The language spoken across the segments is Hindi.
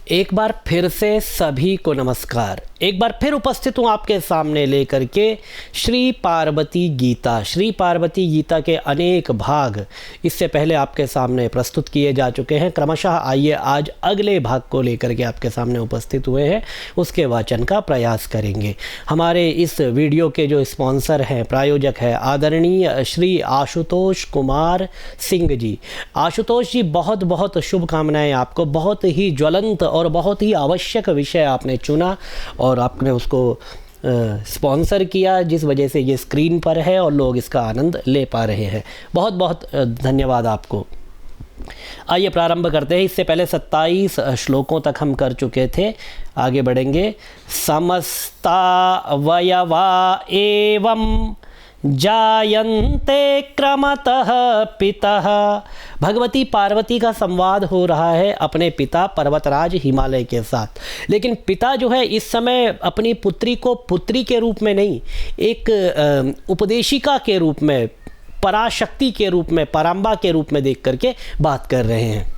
एक बार फिर से सभी को नमस्कार। एक बार फिर उपस्थित हूँ आपके सामने लेकर के श्री पार्वती गीता। श्री पार्वती गीता के अनेक भाग इससे पहले आपके सामने प्रस्तुत किए जा चुके हैं। क्रमशः आइए आज अगले भाग को लेकर के आपके सामने उपस्थित हुए हैं, उसके वाचन का प्रयास करेंगे। हमारे इस वीडियो के जो स्पॉन्सर हैं, प्रायोजक हैं, आदरणीय श्री आशुतोष कुमार सिंह जी। आशुतोष जी, बहुत बहुत शुभकामनाएं आपको। बहुत ही ज्वलंत और बहुत ही आवश्यक विषय आपने चुना और आपने उसको स्पॉन्सर किया, जिस वजह से ये स्क्रीन पर है और लोग इसका आनंद ले पा रहे हैं। बहुत बहुत धन्यवाद आपको। आइए प्रारंभ करते हैं। इससे पहले 27 श्लोकों तक हम कर चुके थे, आगे बढ़ेंगे। समस्ता वयवा एवं जायन्ते क्रमतः पितः। भगवती पार्वती का संवाद हो रहा है अपने पिता पर्वतराज हिमालय के साथ। लेकिन पिता जो है इस समय अपनी पुत्री को पुत्री के रूप में नहीं, एक उपदेशिका के रूप में, पराशक्ति के रूप में, पराम्बा के रूप में देख करके बात कर रहे हैं।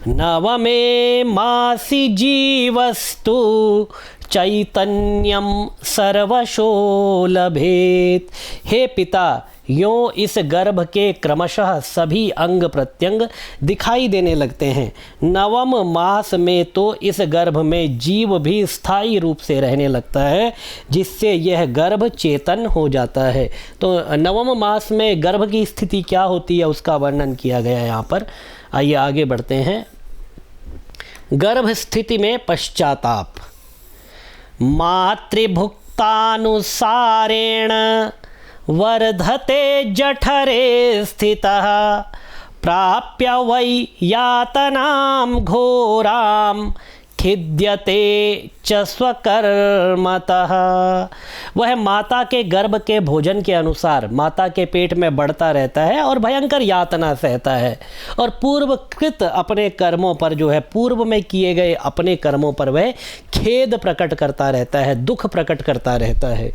नवमे मासी जीवस्तु चैतन्यम सर्वशो लभेत। हे पिता, यों इस गर्भ के क्रमशः सभी अंग प्रत्यंग दिखाई देने लगते हैं। नवम मास में तो इस गर्भ में जीव भी स्थायी रूप से रहने लगता है, जिससे यह गर्भ चेतन हो जाता है। तो नवम मास में गर्भ की स्थिति क्या होती है उसका वर्णन किया गया है यहाँ पर। आइए आगे बढ़ते हैं। गर्भ स्थिति में पश्चाताप। मातृभुक्तानुसारेण वर्धते जठरे स्थितः प्राप्य वै यातनां घोरां खिद्यते च स्वकर्मतः। वह माता के गर्भ के भोजन के अनुसार माता के पेट में बढ़ता रहता है और भयंकर यातना सहता है, और पूर्वकृत अपने कर्मों पर जो है, पूर्व में किए गए अपने कर्मों पर वह खेद प्रकट करता रहता है, दुख प्रकट करता रहता है।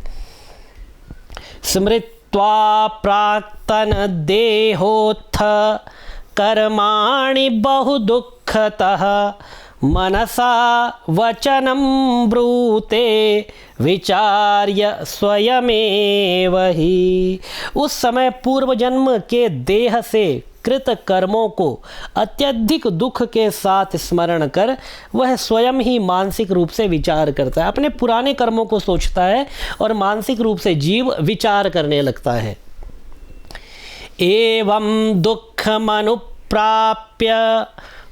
स्मृत्वा प्राक्तन देहोत्थ कर्माणि बहु दुःखतः मनसा वचनं ब्रूते विचार्य स्वयमेव ही। उस समय पूर्व जन्म के देह से कृत कर्मों को अत्यधिक दुख के साथ स्मरण कर वह स्वयं ही मानसिक रूप से विचार करता है। अपने पुराने कर्मों को सोचता है और मानसिक रूप से जीव विचार करने लगता है। एवं दुःखमनुप्राप्य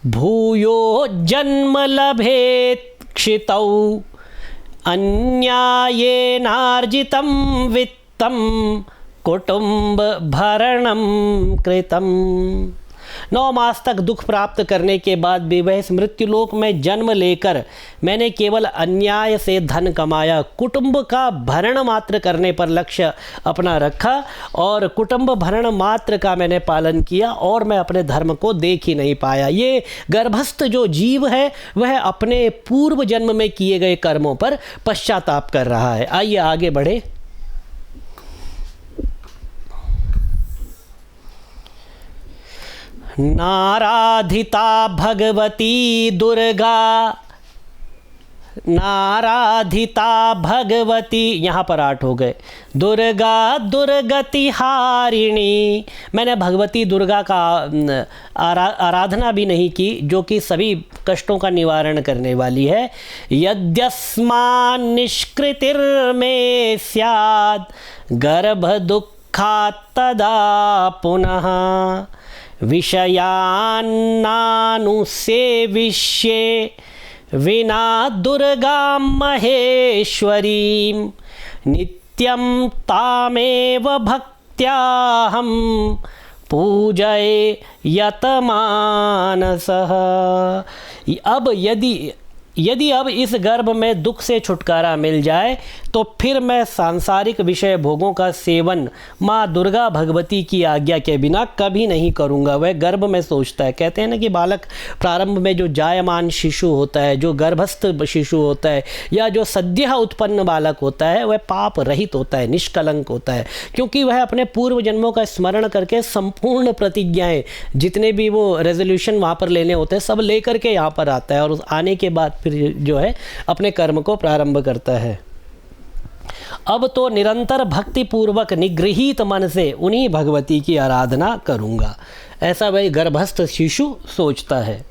भूयो जन्म लभेत् क्षितौ अन्यायेनार्जितं वित्तं कुटुंब भरणं कृतम्। 9 मास तक दुख प्राप्त करने के बाद भी वह इस मृत्युलोक में जन्म लेकर मैंने केवल अन्याय से धन कमाया, कुटुंब का भरण मात्र करने पर लक्ष्य अपना रखा और कुटुंब भरण मात्र का मैंने पालन किया और मैं अपने धर्म को देख ही नहीं पाया। ये गर्भस्थ जो जीव है वह अपने पूर्व जन्म में किए गए कर्मों पर पश्चाताप कर रहा है। आइए आगे बढ़े। नाराधिता भगवती दुर्गा, नाराधिता भगवती, यहाँ पर 8 हो गए। दुर्गा दुर्गति हारिणी, मैंने भगवती दुर्गा का आराधना भी नहीं की, जो कि सभी कष्टों का निवारण करने वाली है। यद्यस्मान् निष्कृतिर्मे स्यात् गर्भ दुःखात् तदा पुनः विषयान्नानुसेविष्ये विना दुर्गां महेश्वरीं नित्यं तामेव भक्त्याहं पूजये यतमानसः। अब यदि यदि अब इस गर्भ में दुख से छुटकारा मिल जाए तो फिर मैं सांसारिक विषय भोगों का सेवन माँ दुर्गा भगवती की आज्ञा के बिना कभी नहीं करूँगा। वह गर्भ में सोचता है, कहते हैं ना कि बालक प्रारंभ में जो जायमान शिशु होता है, जो गर्भस्थ शिशु होता है, या जो सद्यः उत्पन्न बालक होता है, वह पाप रहित होता है, निष्कलंक होता है, क्योंकि वह अपने पूर्व जन्मों का स्मरण करके संपूर्ण प्रतिज्ञाएं, जितने भी वो रेजोल्यूशन वहाँ पर लेने होते हैं, सब लेकर के यहाँ पर आता है और उस आने के बाद फिर जो है अपने कर्म को प्रारंभ करता है। अब तो निरंतर भक्ति पूर्वक निगृहीत मन से उन्हीं भगवती की आराधना करूँगा, ऐसा वही गर्भस्थ शिशु सोचता है।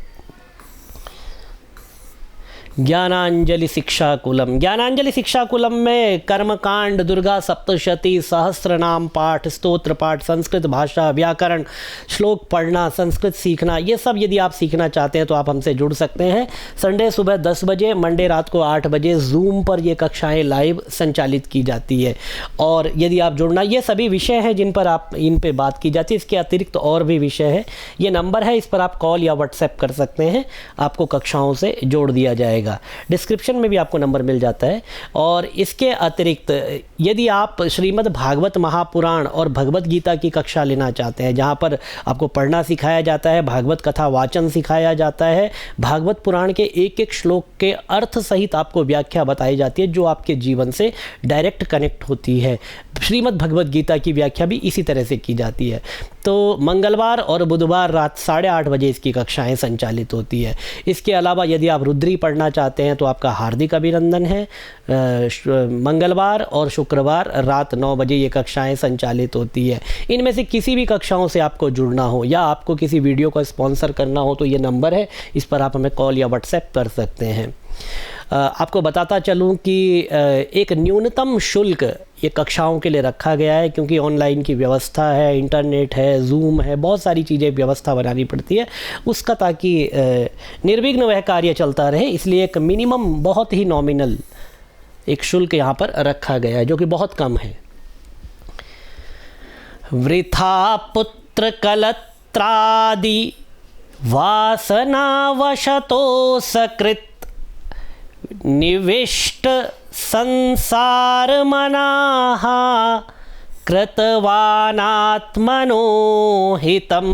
ज्ञानांजलि शिक्षाकुलम। ज्ञानांजलि शिक्षाकुलम में कर्मकांड, दुर्गा सप्तशती, सहस्त्र नाम पाठ, स्तोत्र पाठ, संस्कृत भाषा, व्याकरण, श्लोक पढ़ना, संस्कृत सीखना, ये सब यदि आप सीखना चाहते हैं तो आप हमसे जुड़ सकते हैं। संडे सुबह 10 बजे, मंडे रात को 8 बजे जूम पर ये कक्षाएं लाइव संचालित की जाती है। और यदि आप जुड़ना, ये सभी विषय हैं जिन पर आप इन पे बात की जाती है, इसके अतिरिक्त और भी विषय है। ये नंबर है, इस पर आप कॉल या व्हाट्सएप कर सकते हैं, आपको कक्षाओं से जोड़ दिया जाएगा। डिस्क्रिप्शन में भी आपको नंबर मिल जाता है। और इसके अतिरिक्त यदि आप श्रीमद् भागवत महापुराण और भगवत गीता की कक्षा लेना चाहते हैं, जहां पर आपको पढ़ना सिखाया जाता है, भागवत कथा वाचन सिखाया जाता है, भागवत पुराण के एक एक श्लोक के अर्थ सहित आपको व्याख्या बताई जाती है जो आपके जीवन से डायरेक्ट कनेक्ट होती है। श्रीमद् भगवत गीता की व्याख्या भी इसी तरह से की जाती है। तो मंगलवार और बुधवार रात 8:30 बजे इसकी कक्षाएं संचालित होती है। इसके अलावा यदि आप रुद्री पढ़ना चाहते हैं तो आपका हार्दिक अभिनंदन है। मंगलवार और शुक्रवार रात 9 बजे ये कक्षाएं संचालित होती है। इनमें से किसी भी कक्षाओं से आपको जुड़ना हो या आपको किसी वीडियो को स्पॉन्सर करना हो तो ये नंबर है, इस पर आप हमें कॉल या व्हाट्सएप कर सकते हैं। आपको बताता चलूं कि एक न्यूनतम शुल्क ये कक्षाओं के लिए रखा गया है, क्योंकि ऑनलाइन की व्यवस्था है, इंटरनेट है, जूम है, बहुत सारी चीज़ें व्यवस्था बनानी पड़ती है उसका, ताकि निर्विघ्न वह कार्य चलता रहे। इसलिए एक मिनिमम, बहुत ही नॉमिनल एक शुल्क यहाँ पर रखा गया है, जो कि बहुत कम है। वृथा पुत्र कलत्रादि वासनावशतो सकृत निविष्ट संसार मनाः कृतवानात्मनो हितम।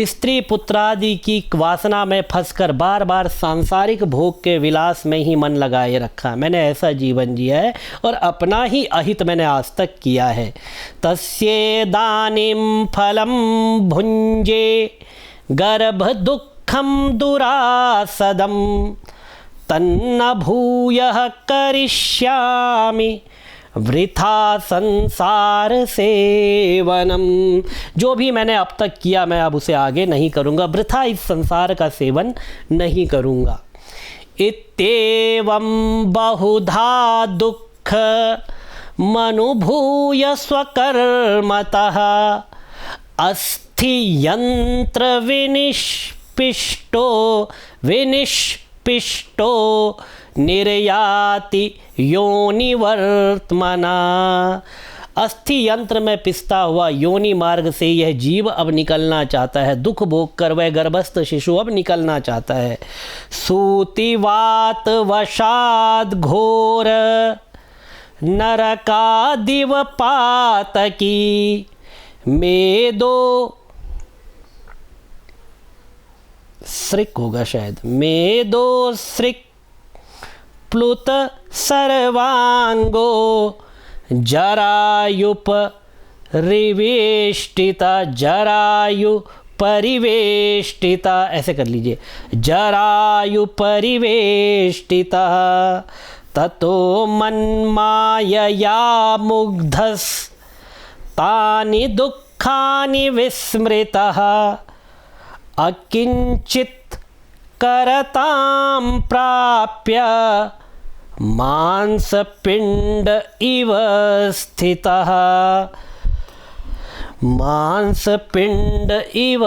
स्त्री पुत्रादि की वासना में फंसकर बार बार सांसारिक भोग के विलास में ही मन लगाए रखा। मैंने ऐसा जीवन जिया है और अपना ही अहित मैंने आज तक किया है। तस्येदानीं फलम भुंजे गर्भ दुःखम दुरासदम तन्न भूयः करिष्यामि वृथा संसार सेवनम। जो भी मैंने अब तक किया मैं अब उसे आगे नहीं करूँगा, वृथा इस संसार का सेवन नहीं करूँगा। इत्येवं बहुधा दुःख मनुभूय स्वकर्मतः अस्थि यंत्र विनिष्पिष्टो निर्याति योनिवर्त्मना। अस्थि यंत्र में पिसता हुआ योनि मार्ग से यह जीव अब निकलना चाहता है। दुख भोग कर वह गर्भस्थ शिशु अब निकलना चाहता है। सूतिवात वशाद घोर नरकादिव पातकी मेदो सृक होगा शायद, मेदो सृक प्लुत सर्वांगो जरायुप रिवेष्टिता, जरायु परिवेष्टिता, ऐसे कर लीजिए, जरायु परिवेष्टिता ततो मन्मायया मुग्धस तानि दुःखानि विस्मृतः अकिंचित करतां प्राप्य मांसपिंड इव स्थितः, मांसपिंड इव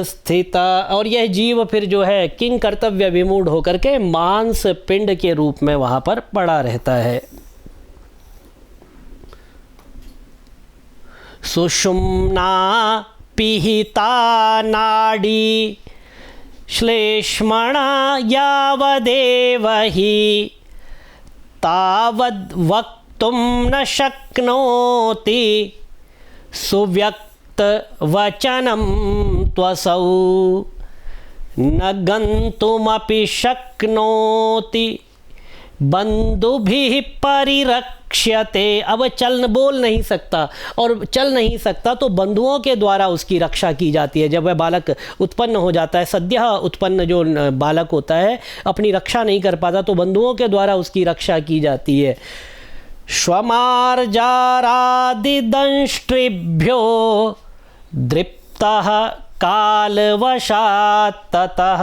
स्थिता। और यह जीव फिर जो है किंग कर्तव्य विमूढ़ होकर के मांस पिंड के रूप में वहां पर पड़ा रहता है। सुषुम्ना पिहिता नाड़ी श्लेष्मणा यावदेव हि तावद् वक्तुं न शक्नोति सुव्यक्तवचनं त्वसौ न गन्तुमपि शक्नोति बंधुभिः परिरक्ष्यते। अब बोल नहीं सकता और चल नहीं सकता तो बंधुओं के द्वारा उसकी रक्षा की जाती है। जब वह बालक उत्पन्न हो जाता है, सद्यः उत्पन्न जो बालक होता है अपनी रक्षा नहीं कर पाता तो बंधुओं के द्वारा उसकी रक्षा की जाती है। श्वमार्जारादिदंष्ट्रिभ्यो दृप्तः कालवशात् ततः।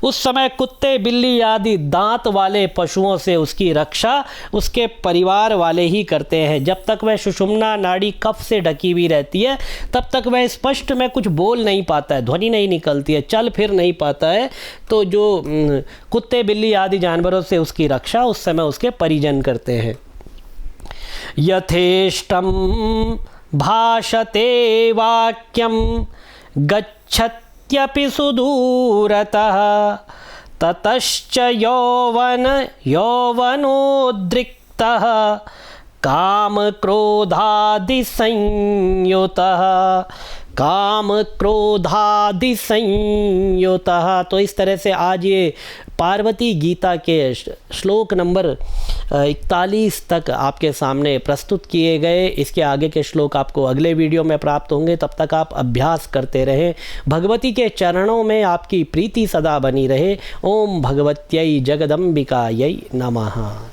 उस समय कुत्ते बिल्ली आदि दांत वाले पशुओं से उसकी रक्षा उसके परिवार वाले ही करते हैं। जब तक वह सुषुम्ना नाड़ी कफ से ढकी हुई रहती है तब तक वह स्पष्ट में कुछ बोल नहीं पाता है, ध्वनि नहीं निकलती है, चल फिर नहीं पाता है। तो जो कुत्ते बिल्ली आदि जानवरों से उसकी रक्षा उस समय उसके परिजन करते हैं। यथेष्टं भाषते वाक्यं गच्छत्यपि सुदूरतः ततश्च यौवनोद्रिक्तः कामक्रोधादिसंयुतः। तो इस तरह से आज ये पार्वती गीता के श्लोक नंबर 41 तक आपके सामने प्रस्तुत किए गए। इसके आगे के श्लोक आपको अगले वीडियो में प्राप्त होंगे। तब तक आप अभ्यास करते रहें। भगवती के चरणों में आपकी प्रीति सदा बनी रहे। ओम भगवत्यै जगदम्बिकायै नमः।